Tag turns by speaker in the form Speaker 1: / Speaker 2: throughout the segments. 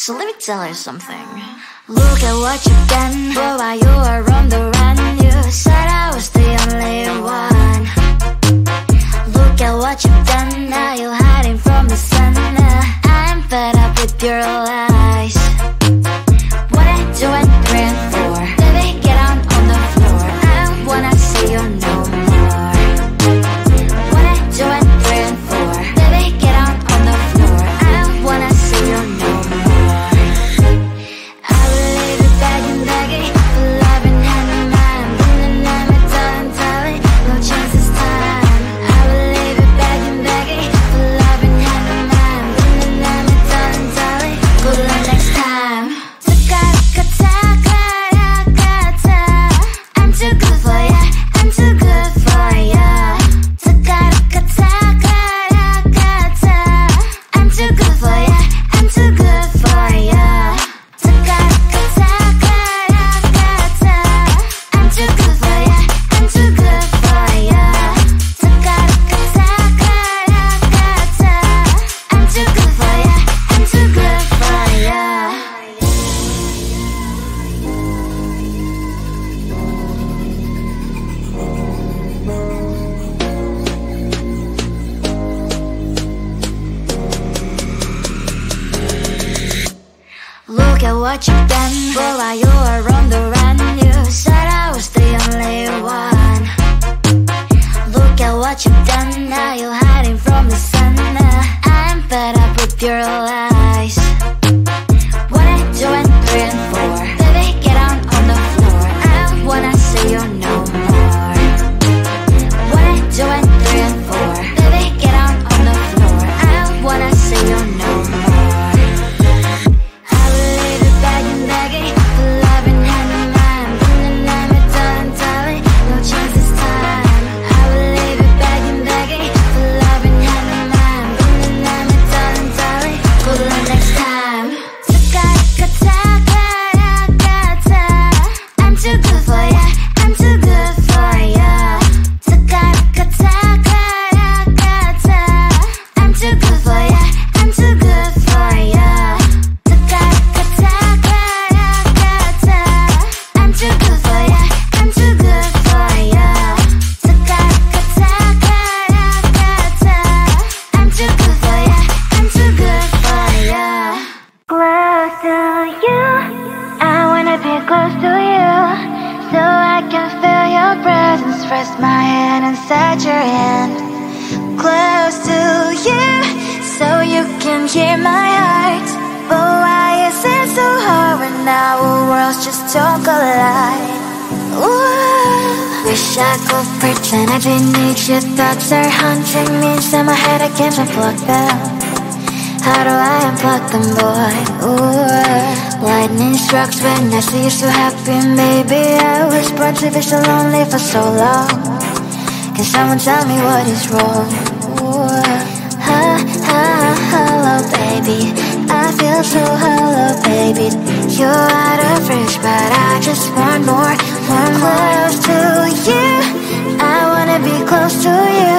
Speaker 1: So let me tell you something. Look at what you've done, boy, while you were on the run. You said I was the only one. Look at what you've done, now you're hiding from the sun. I'm fed up with your lies. What I do and praying for, baby, get on the floor. I don't wanna see you no more. What I do and praying for, baby, get on the floor. I don't wanna see you no more. I will leave it begging, begging for love and hand in mind. And I'm a darling, darling, no chance this time. I will leave it begging, begging for love and hand in mind. And I'm a darling, darling, good luck next time. I'm too good for ya, I'm too good for ya. I'm too good for ya, I'm too good for ya. I'm too good for ya, I'm too good for ya. I'm too good for ya, I'm too good for ya. Look at what you've done, boy, while you were on the run. You said I was the only one. Look at what you've done, now you're hiding from the sun. I'm fed up with your lies. What I do and praying for, baby, get on the floor. I don't wanna see you no more. What I do and praying for, baby, get on the floor. I don't wanna see you no more. I will leave it begging, begging for love and hand in mind. And I'm a darling, darling, no chance this time. I will leave it begging, begging for love and hand in mind. And I'm a darling, darling, good luck next time. I'm too good for ya, I'm too good for ya. I'm too good for ya, I'm too good for ya. I'm too good for ya, I'm too good for ya. I'm too good for ya, I'm too good for ya. Close to you, I wanna be close to you, so I can feel your presence. Rest my hand inside your hand. Close to you, so you can hear my heart. But why is it so hard when our worlds just don't collide? Ooh. Wish I could pretend I didn't need you. Thoughts are haunting me inside my head, I can't unplug them. How do I unplug them, boy? Ooh. Lightning strikes when I see you so happy, maybe I was born to be so lonely for so long. Can someone tell me what is wrong? Ooh. Hello, baby, I feel so hollow, baby. You're out of reach, but I just want more. Close to you, I wanna be close to you,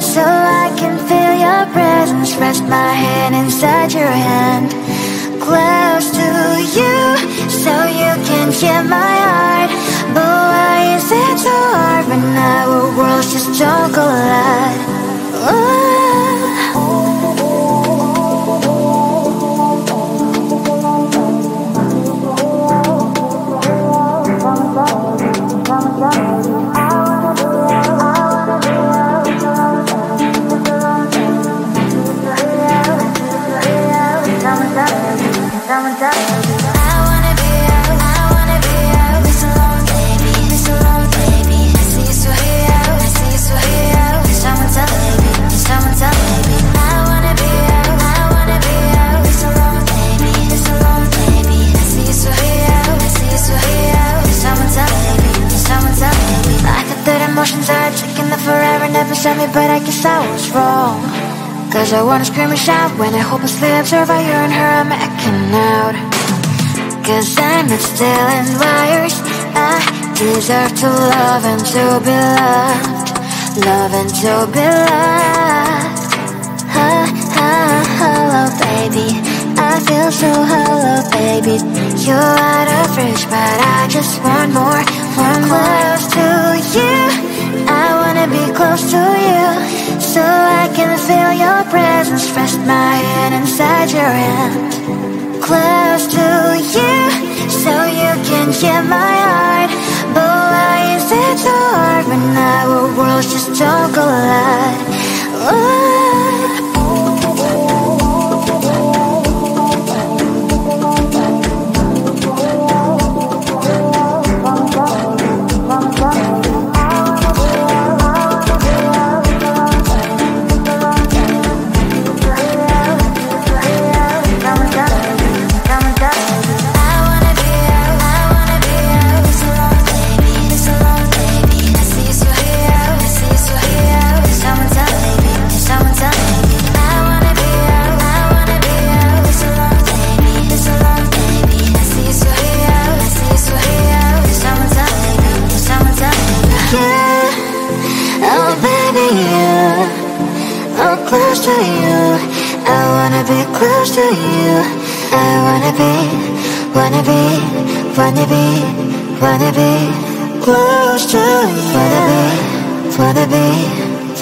Speaker 1: so I can feel your presence. Rest my hand inside your hand. Close to you, so you can hear my heart. But why is it so hard when our worlds just don't collide? Ooh. Emotions are taking the forever, never saw me, but I guess I was wrong. Cause I wanna scream and shout when I hopelessly observe how you and her are acting out. Cause I'm not stealing wires, I deserve to love and to be loved. Love and to be loved. Hello baby, I feel feel so hollow, baby. You're out of reach, but I just want more, close to you. I wanna be close to you, so I can feel your presence. Rest my head inside your hand. Close to you, so you can hear my heart. But why is it so hard when our worlds just don't collide? Ooh. Close to you, I wanna be close to you. I wanna be close to you.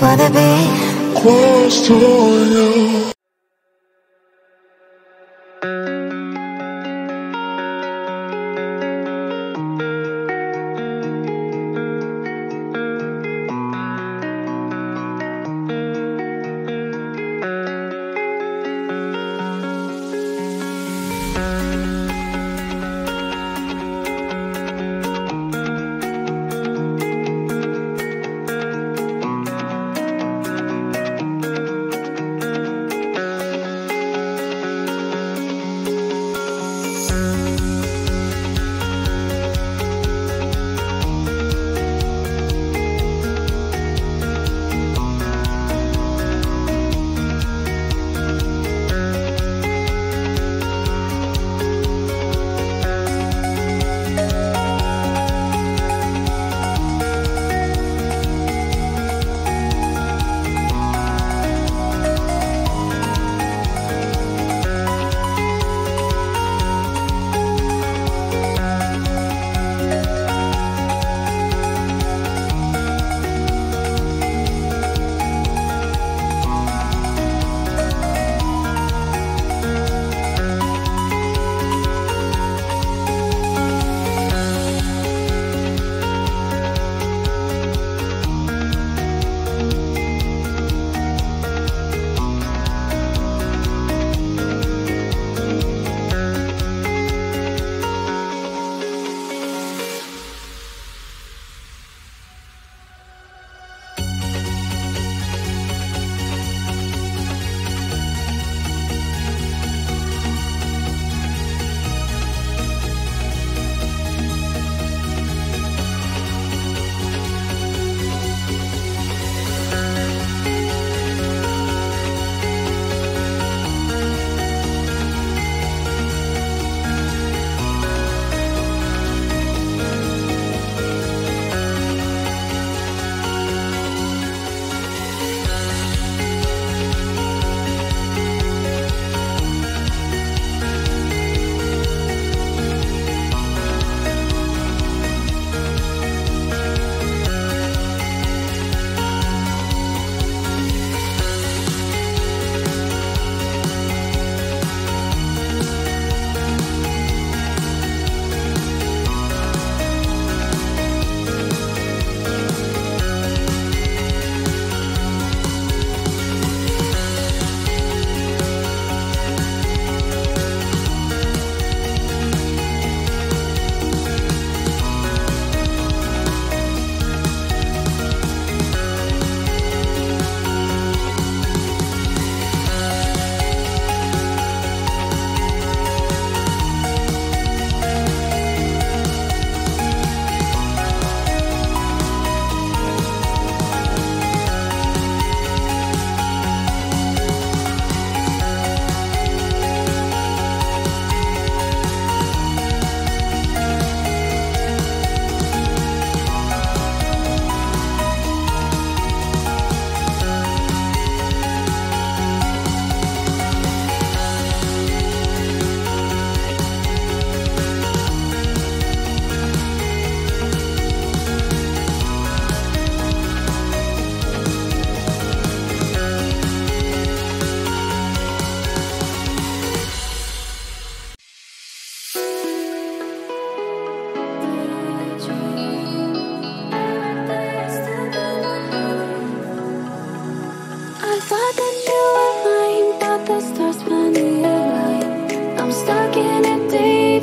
Speaker 1: Wanna be close to you.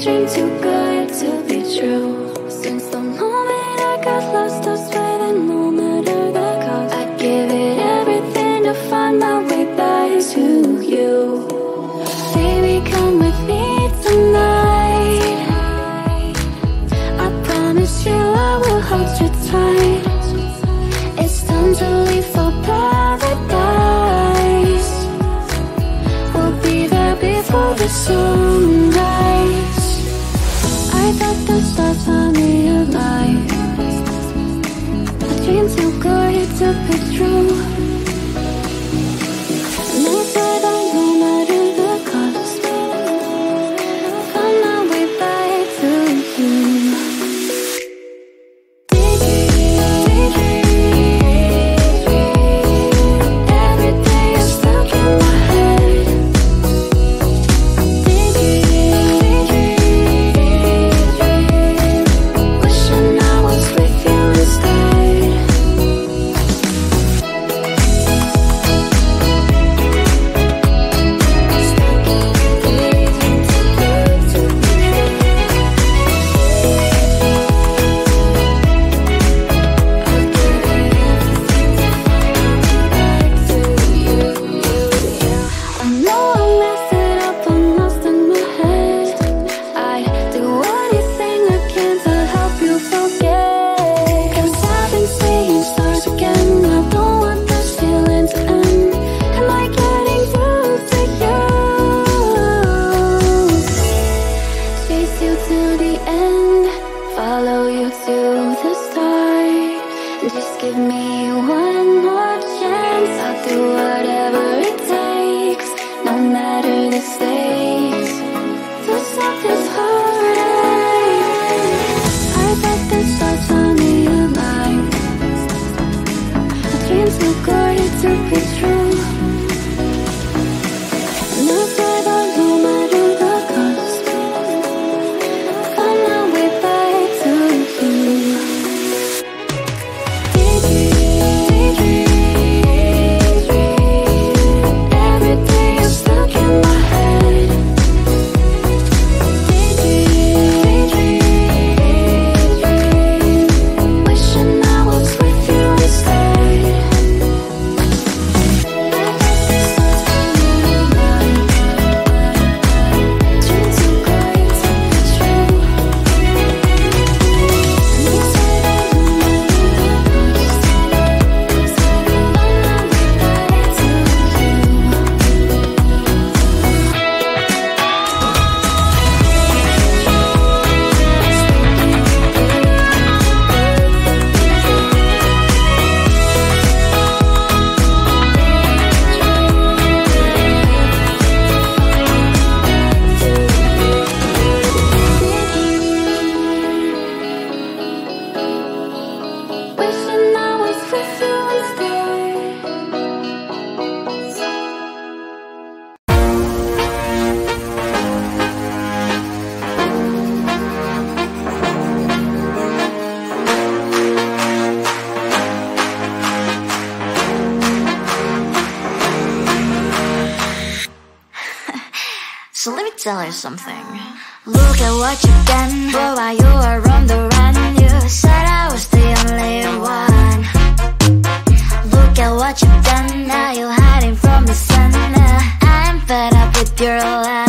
Speaker 1: dream too good to be true. Since the moment I got lost, I swear that no matter the cost, I'd give it everything to find my way back to you. Baby, come with me tonight. I promise you I will hold you tight. It's time to leave for paradise. We'll be there before the sunrise. I thought the stars found me alive. A dream too good to be true. And I said that no matter the cost, find my way back to you. Every day you're stuck in my head. Wishing I was with you instead. I know I messed it up, I'm lost in my head. I'd do anything I can to help you forget. 'Cause I've been seeing stars again. I don't want this feeling to end. Am I getting through to you? Chase you to the end, follow you to the start. Just give me one more chance. I'll do whatever it takes, no matter the stakes, to stop this heartache. I thought the stars found me alive. A dream too good to be true. And I said that no matter the cost, find my way back to you. Every day you're stuck in my head. Wishing I was with you instead. Dream too good to be true. And you said that no matter the cost, find my way back to you. Wishing I was with you instead.
Speaker 2: So let me tell you something. Look at what you've done, boy, while you were on the run. You said I was the only one. Look at what you've done, now you're hiding from the sun. I'm fed up with your lies.